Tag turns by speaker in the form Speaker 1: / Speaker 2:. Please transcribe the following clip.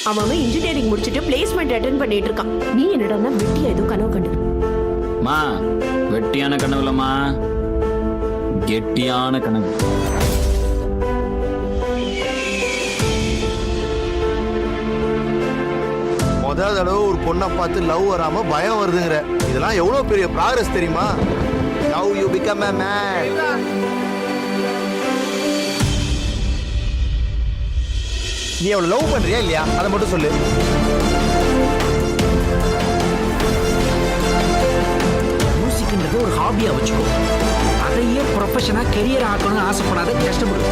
Speaker 1: அவன் இன்ஜினியரிங் முடிச்சிட்டு placement attend பண்ணிட்டு இருக்கான். நீ என்னடா வெட்டியா ஏதோ கனவு கண்டு?
Speaker 2: மா வெட்டியான கனவு இல்லம்மா, கெட்டியான கனவு.
Speaker 3: முதல் தடவை ஒரு பொண்ணை பார்த்து லவ் வராம பயம் வருதுங்கிற, இதெல்லாம் எவ்வளவு பெரிய ப்ராக்ரஸ் தெரியுமா? Now you become a man. நீ அவளை லவ் பண்றியா இல்லையா அதை மட்டும் சொல்லு.
Speaker 4: மியூசிக்ன்றது ஒரு ஹாபியா வச்சுக்கோ, அதையே ப்ரொஃபஷனா கெரியர் ஆக்கணும்னு ஆசைப்படாத, கஷ்டப்படு.